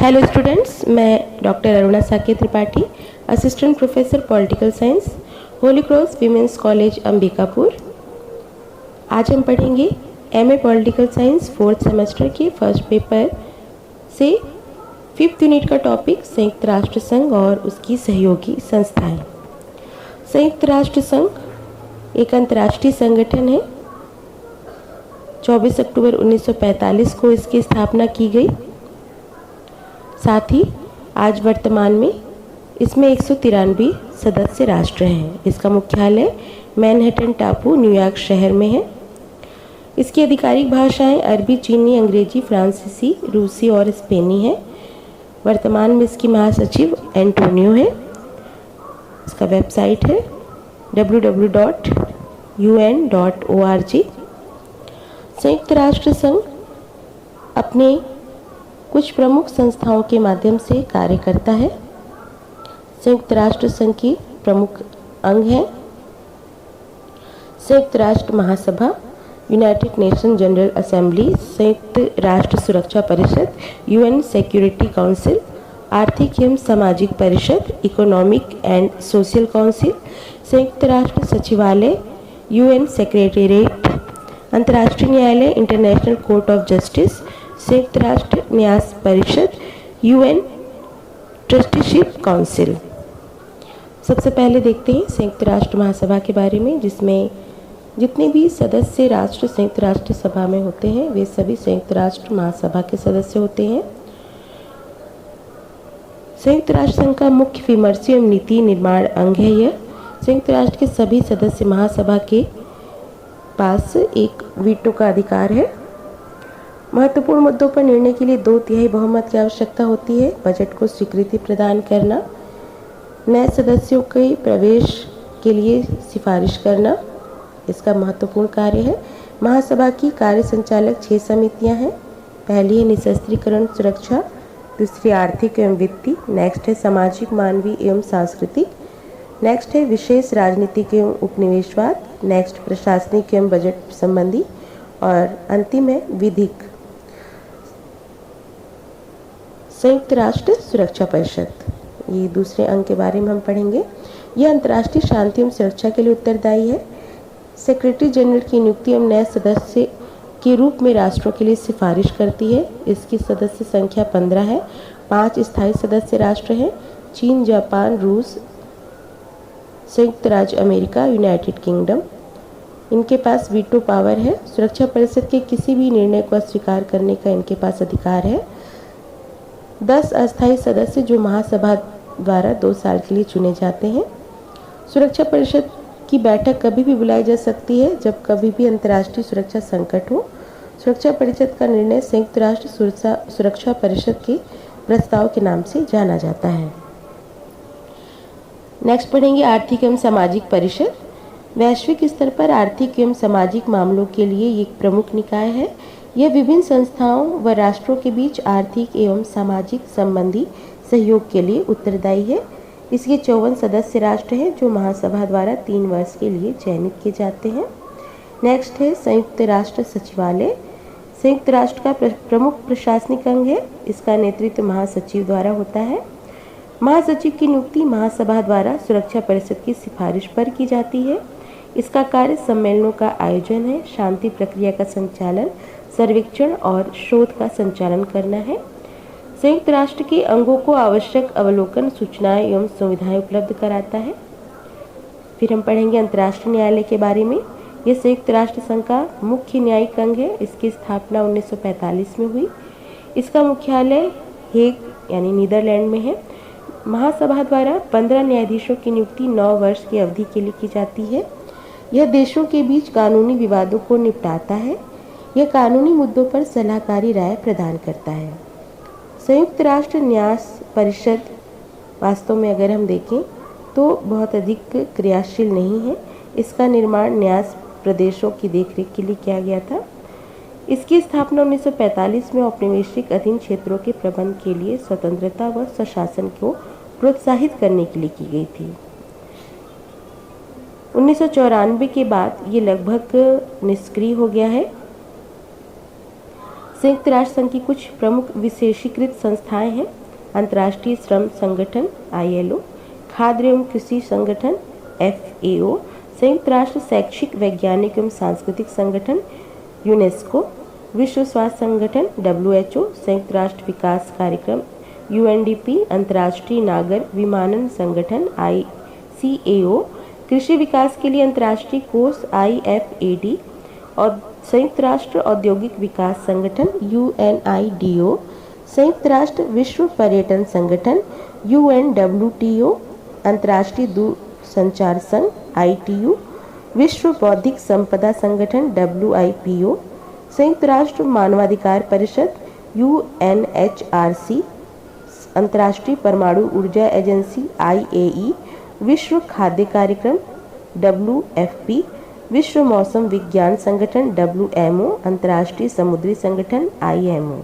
Hello students, मैं doctor Aruna Saket Tripathi, assistant professor political science, Holi cross women's college Ambikapur. आज हम पढ़ेंगे MA political science fourth semester के फर्स्ट पेपर से 5th यूनिट का टॉपिक संयुक्त राष्ट्र संघ और उसकी सहयोगी संस्थाएं। संयुक्त राष्ट्र संघ एक अंतर्राष्ट्रीय संगठन है। 24 अक्टूबर 1945 को इसकी स्थापना की गई। साथ ही आज वर्तमान में इसमें 193 सदस्य राष्ट्र हैं। इसका मुख्यालय मैनहट्टन टापू न्यूयॉर्क शहर में है। इसकी आधिकारिक भाषाएं अरबी, चीनी, अंग्रेजी, फ्रांसीसी, रूसी और स्पेनी है। वर्तमान में इसकी महासचिव एंटोनियो है। इसका वेबसाइट है www.un.org। संयुक्त राष्ट्र संघ अपने कुछ प्रमुख संस्थाओं के माध्यम से कार्य करता है। संयुक्त राष्ट्र संघ की प्रमुख अंग हैं संयुक्त राष्ट्र महासभा, यूनाइटेड नेशन जनरल असेंबली, संयुक्त राष्ट्र सुरक्षा परिषद, यूएन सिक्योरिटी काउंसिल, आर्थिक एवं सामाजिक परिषद, इकोनॉमिक एंड सोशल काउंसिल, संयुक्त राष्ट्र सचिवालय, यूएन सेक्रेटेरिएट, अंतर्राष्ट्रीय न्यायालय, इंटरनेशनल कोर्ट ऑफ जस्टिस, संयुक्त राष्ट्र न्यास परिषद, यूएन ट्रस्टीशिप काउंसिल। सबसे पहले देखते हैं संयुक्त राष्ट्र महासभा के बारे में, जिसमें जितने भी सदस्य राष्ट्र संयुक्त राष्ट्र सभा में होते हैं वे सभी संयुक्त राष्ट्र महासभा के सदस्य होते हैं। संयुक्त राष्ट्र संघ का मुख्य विमर्श एवं नीति निर्माण अंग है यह। संयुक्त राष्ट्र के सभी सदस्य महासभा के पास एक वीटो का अधिकार है। महत्वपूर्ण मुद्दों पर निर्णय के लिए 2/3 बहुमत की आवश्यकता होती है। बजट को स्वीकृति प्रदान करना, नए सदस्यों के प्रवेश के लिए सिफारिश करना इसका महत्वपूर्ण कार्य है। महासभा की कार्य संचालक 6 समितियां हैं। पहली है निशस्त्रीकरण सुरक्षा, दूसरी आर्थिक एवं वित्तीय, नेक्स्ट है सामाजिक, मानवीय एवं सांस्कृतिक, नेक्स्ट है विशेष राजनीतिक एवं उपनिवेशवाद, नेक्स्ट प्रशासनिक एवं बजट संबंधी और अंतिम है विधिक। संयुक्त राष्ट्र सुरक्षा परिषद, ये दूसरे अंग के बारे में हम पढ़ेंगे। यह अंतर्राष्ट्रीय शांति एवं सुरक्षा के लिए उत्तरदायी है। सेक्रेटरी जनरल की नियुक्ति एवं नए सदस्य के रूप में राष्ट्रों के लिए सिफारिश करती है। इसकी सदस्य संख्या 15 है। 5 स्थायी सदस्य राष्ट्र हैं, चीन, जापान, रूस, संयुक्त राज्य अमेरिका, यूनाइटेड किंगडम। इनके पास वीटो पावर है। सुरक्षा परिषद के किसी भी निर्णय को अस्वीकार करने का इनके पास अधिकार है। 10 अस्थायी सदस्य जो महासभा द्वारा 2 साल के लिए चुने जाते हैं। सुरक्षा परिषद की बैठक कभी भी बुलाई जा सकती है जब कभी भी अंतर्राष्ट्रीय सुरक्षा संकट हो। सुरक्षा परिषद का निर्णय संयुक्त राष्ट्र सुरक्षा परिषद के प्रस्ताव के नाम से जाना जाता है। नेक्स्ट पढ़ेंगे आर्थिक एवं सामाजिक परिषद। वैश्विक स्तर पर आर्थिक एवं सामाजिक मामलों के लिए एक प्रमुख निकाय है। यह विभिन्न संस्थाओं व राष्ट्रों के बीच आर्थिक एवं सामाजिक संबंधी सहयोग के लिए उत्तरदायी है। इसके 54 सदस्य राष्ट्र हैं जो महासभा द्वारा 3 वर्ष के लिए चयनित किए जाते हैं। नेक्स्ट है संयुक्त राष्ट्र सचिवालय। संयुक्त राष्ट्र का प्रमुख प्रशासनिक अंग है। इसका नेतृत्व महासचिव द्वारा होता है। महासचिव की नियुक्ति महासभा द्वारा सुरक्षा परिषद की सिफारिश पर की जाती है। इसका कार्य सम्मेलनों का आयोजन है, शांति प्रक्रिया का संचालन, सर्वेक्षण और शोध का संचालन करना है। संयुक्त राष्ट्र के अंगों को आवश्यक अवलोकन, सूचनाएं एवं सुविधाएं उपलब्ध कराता है। फिर हम पढ़ेंगे अंतर्राष्ट्रीय न्यायालय के बारे में। यह संयुक्त राष्ट्र संघ का मुख्य न्यायिक अंग है। इसकी स्थापना 1945 में हुई। इसका मुख्यालय हेग यानी नीदरलैंड में है। महासभा द्वारा 15 न्यायाधीशों की नियुक्ति 9 वर्ष की अवधि के लिए की जाती है। यह देशों के बीच कानूनी विवादों को निपटाता है। यह कानूनी मुद्दों पर सलाहकारी राय प्रदान करता है। संयुक्त राष्ट्र न्यास परिषद वास्तव में अगर हम देखें तो बहुत अधिक क्रियाशील नहीं है। इसका निर्माण न्यास प्रदेशों की देखरेख के लिए किया गया था। इसकी स्थापना 1945 में औपनिवेशिक अधीन क्षेत्रों के प्रबंध के लिए स्वतंत्रता व स्वशासन को प्रोत्साहित करने के लिए की गई थी। 1994 के बाद ये लगभग निष्क्रिय हो गया है। संयुक्त राष्ट्र संघ की कुछ प्रमुख विशेषीकृत संस्थाएं हैं: अंतर्राष्ट्रीय श्रम संगठन ILO, खाद्य एवं कृषि संगठन FAO, संयुक्त राष्ट्र शैक्षिक वैज्ञानिक एवं सांस्कृतिक संगठन UNESCO, विश्व स्वास्थ्य संगठन WHO, संयुक्त राष्ट्र विकास कार्यक्रम UNDP, अंतर्राष्ट्रीय नागर विमानन संगठन ICAO, कृषि विकास के लिए अंतर्राष्ट्रीय कोष IFAD और संयुक्त राष्ट्र औद्योगिक विकास संगठन UNIDO, संयुक्त राष्ट्र विश्व पर्यटन संगठन UNWTO, अंतर्राष्ट्रीय दूरसंचार संघ ITU, विश्व बौद्धिक संपदा संगठन WIPO, संयुक्त राष्ट्र मानवाधिकार परिषद UNHRC, अंतर्राष्ट्रीय परमाणु ऊर्जा एजेंसी IAEA, विश्व खाद्य कार्यक्रम WFP, विश्व मौसम विज्ञान संगठन WMO, अंतर्राष्ट्रीय समुद्री संगठन IMO।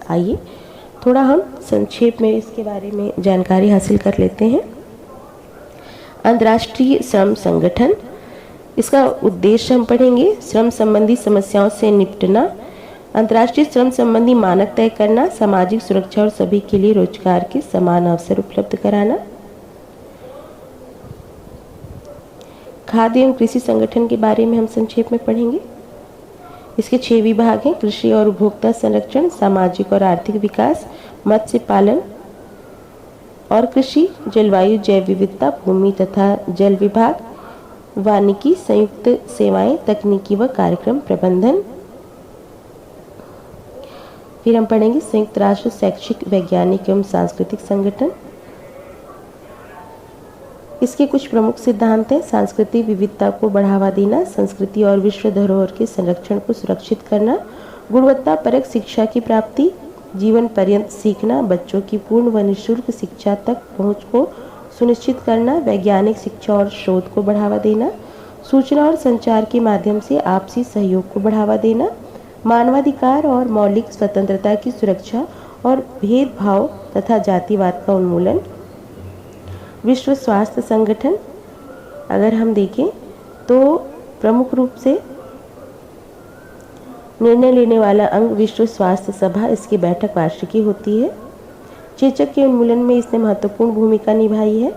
आइए थोड़ा हम संक्षेप में इसके बारे में जानकारी हासिल कर लेते हैं। अंतर्राष्ट्रीय श्रम संगठन, इसका उद्देश्य हम पढ़ेंगे: श्रम संबंधी समस्याओं से निपटना, अंतर्राष्ट्रीय श्रम संबंधी मानक तय करना, सामाजिक सुरक्षा और सभी के लिए रोजगार के समान अवसर उपलब्ध कराना। खाद्य एवं कृषि संगठन के बारे में हम संक्षेप में पढ़ेंगे। इसके 6 विभाग हैं: कृषि और उपभोक्ता संरक्षण, सामाजिक और आर्थिक विकास, मत्स्य पालन और कृषि, जलवायु जैव विविधता, भूमि तथा जल विभाग, वानिकी, संयुक्त सेवाएं, तकनीकी व कार्यक्रम प्रबंधन। फिर हम पढ़ेंगे संयुक्त राष्ट्र शैक्षिक वैज्ञानिक एवं सांस्कृतिक संगठन। इसके कुछ प्रमुख सिद्धांत हैं: सांस्कृतिक विविधता को बढ़ावा देना, संस्कृति और विश्व धरोहर के संरक्षण को सुरक्षित करना, गुणवत्ता परक शिक्षा की प्राप्ति, जीवन पर्यंत सीखना, बच्चों की पूर्ण व निःशुल्क शिक्षा तक पहुंच को सुनिश्चित करना, वैज्ञानिक शिक्षा और शोध को बढ़ावा देना, सूचना और संचार के माध्यम से आपसी सहयोग को बढ़ावा देना, मानवाधिकार और मौलिक स्वतंत्रता की सुरक्षा और भेदभाव तथा जातिवाद का उन्मूलन। विश्व स्वास्थ्य संगठन, अगर हम देखें तो प्रमुख रूप से निर्णय लेने वाला अंग विश्व स्वास्थ्य सभा, इसकी बैठक वार्षिकी होती है। चेचक के उन्मूलन में इसने महत्वपूर्ण भूमिका निभाई है।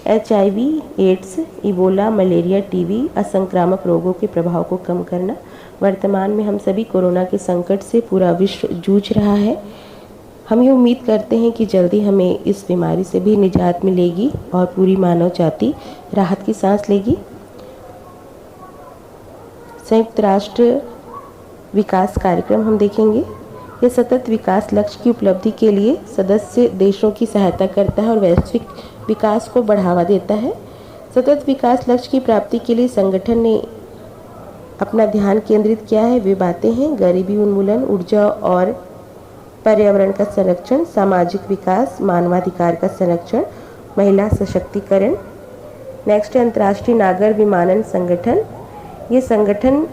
HIV, AIDS, Ebola, malaria, TB, असंक्रामक रोगों के प्रभाव को कम करना। वर्तमान में हम सभी कोरोना के संकट से पूरा विश्व जूझ रहा है। हम ये उम्मीद करते हैं कि जल्दी हमें इस बीमारी से भी निजात मिलेगी और पूरी मानव जाति राहत की सांस लेगी। संयुक्त राष्ट्र विकास कार्यक्रम हम देखेंगे। यह सतत विकास लक्ष्य की उपलब्धि के लिए सदस्य देशों की सहायता करता है और वैश्विक विकास को बढ़ावा देता है। सतत विकास लक्ष्य की प्राप्ति के लिए संगठन ने अपना ध्यान केंद्रित किया है। वे बातें हैं: गरीबी उन्मूलन, ऊर्जा और पर्यावरण का संरक्षण, सामाजिक विकास, मानवाधिकार का संरक्षण, महिला सशक्तिकरण। नेक्स्ट है अंतर्राष्ट्रीय नागर विमानन संगठन। ये संगठन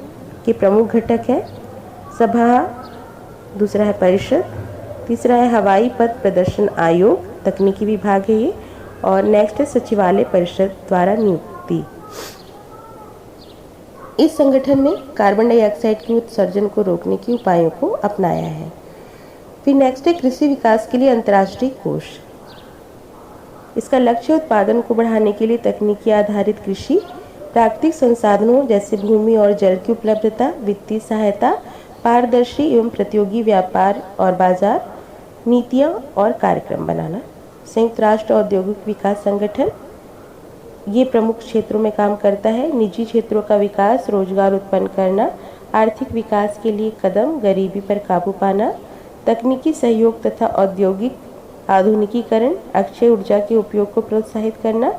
के प्रमुख घटक हैं: सभा, दूसरा है परिषद, तीसरा है हवाई पथ प्रदर्शन आयोग, तकनीकी विभाग है ये, और नेक्स्ट है सचिवालय परिषद द्वारा नियुक्ति। इस संगठन ने कार्बन डाइऑक्साइड के उत्सर्जन को रोकने के उपायों को अपनाया है। फिर नेक्स्ट है कृषि विकास के लिए अंतर्राष्ट्रीय कोष। इसका लक्ष्य उत्पादन को बढ़ाने के लिए तकनीकी आधारित कृषि, प्राकृतिक संसाधनों जैसे भूमि और जल की उपलब्धता, वित्तीय सहायता, पारदर्शी एवं प्रतियोगी व्यापार और बाजार नीतियाँ और कार्यक्रम बनाना। संयुक्त राष्ट्र औद्योगिक विकास संगठन ये प्रमुख क्षेत्रों में काम करता है: निजी क्षेत्रों का विकास, रोजगार उत्पन्न करना, आर्थिक विकास के लिए कदम, गरीबी पर काबू पाना, तकनीकी सहयोग तथा औद्योगिक आधुनिकीकरण, अक्षय ऊर्जा के उपयोग को प्रोत्साहित करना,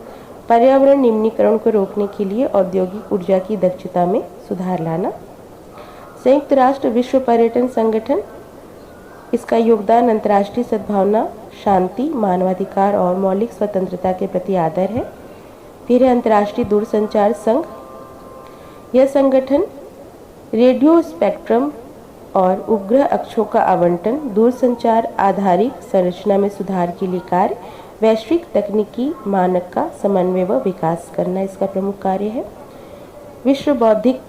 पर्यावरण निम्नीकरण को रोकने के लिए औद्योगिक ऊर्जा की दक्षता में सुधार लाना। संयुक्त राष्ट्र विश्व पर्यटन संगठन, इसका योगदान अंतर्राष्ट्रीय सद्भावना, शांति, मानवाधिकार और मौलिक स्वतंत्रता के प्रति आदर है। फिर है अंतर्राष्ट्रीय दूरसंचार संघ। यह संगठन रेडियो स्पेक्ट्रम और उपग्रह अक्षों का आवंटन, दूरसंचार आधारित संरचना में सुधार के लिए कार्य, वैश्विक तकनीकी मानक का समन्वय व विकास करना इसका प्रमुख कार्य है। विश्व बौद्धिक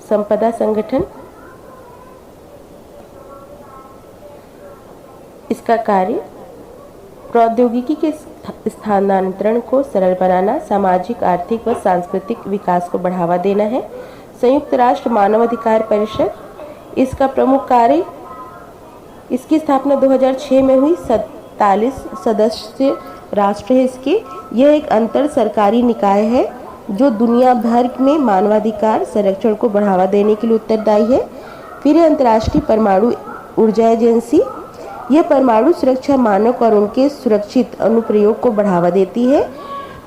संपदा संगठन, इसका कार्य प्रौद्योगिकी के स्थानांतरण को सरल बनाना, सामाजिक, आर्थिक व सांस्कृतिक विकास को बढ़ावा देना है। संयुक्त राष्ट्र मानवाधिकार परिषद, इसका प्रमुख कार्य, इसकी स्थापना 2006 में हुई। 47 सदस्य राष्ट्र है इसके। यह एक अंतर सरकारी निकाय है जो दुनिया भर में मानवाधिकार संरक्षण को बढ़ावा देने के लिए उत्तरदायी है। फिर है अंतर्राष्ट्रीय परमाणु ऊर्जा एजेंसी। यह परमाणु सुरक्षा मानक और उनके सुरक्षित अनुप्रयोग को बढ़ावा देती है,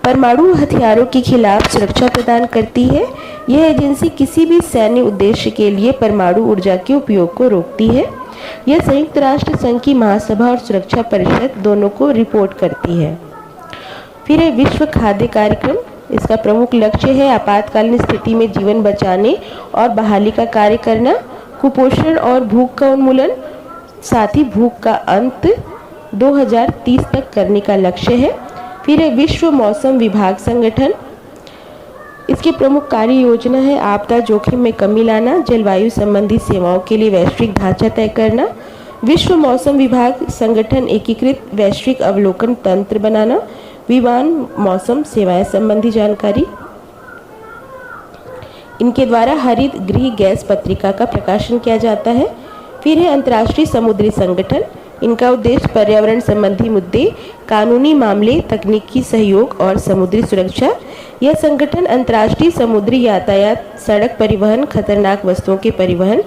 परमाणु हथियारों के खिलाफ सुरक्षा प्रदान करती है। यह एजेंसी किसी भी सैन्य उद्देश्य के लिए परमाणु ऊर्जा के उपयोग को रोकती है। यह संयुक्त राष्ट्र संघ की महासभा और सुरक्षा परिषद दोनों को रिपोर्ट करती है। फिर है विश्व खाद्य कार्यक्रम। इसका प्रमुख लक्ष्य है आपातकालीन स्थिति में जीवन बचाने और बहाली का कार्य करना, कुपोषण और भूख का उन्मूलन, साथ ही भूख का अंत 2030 तक करने का लक्ष्य है। फिर है विश्व मौसम विभाग संगठन। इसकी प्रमुख कार्य योजना है आपदा जोखिम में कमी लाना, जलवायु संबंधी सेवाओं के लिए वैश्विक ढांचा तय करना। विश्व मौसम विभाग संगठन एकीकृत वैश्विक अवलोकन तंत्र बनाना, विमान मौसम सेवाएं संबंधी जानकारी। इनके द्वारा हरित गृह गैस पत्रिका का प्रकाशन किया जाता है। फिर है अंतर्राष्ट्रीय समुद्री संगठन। इनका उद्देश्य पर्यावरण संबंधी मुद्दे, कानूनी मामले, तकनीकी सहयोग और समुद्री सुरक्षा। यह संगठन अंतर्राष्ट्रीय समुद्री यातायात, सड़क परिवहन, खतरनाक वस्तुओं के परिवहन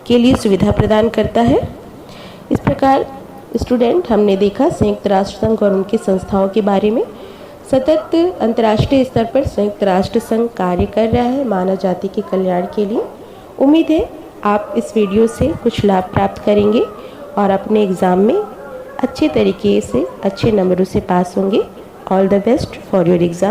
के लिए सुविधा प्रदान करता है। इस प्रकार स्टूडेंट, हमने देखा संयुक्त राष्ट्र संघ और उनकी संस्थाओं के बारे में। सतत अंतर्राष्ट्रीय स्तर पर संयुक्त राष्ट्र संघ कार्य कर रहा है मानव जाति के कल्याण के लिए। उम्मीद है आप इस वीडियो से कुछ लाभ प्राप्त करेंगे और अपने एग्ज़ाम में अच्छे तरीके से अच्छे नंबरों से पास होंगे। All the best for your exam.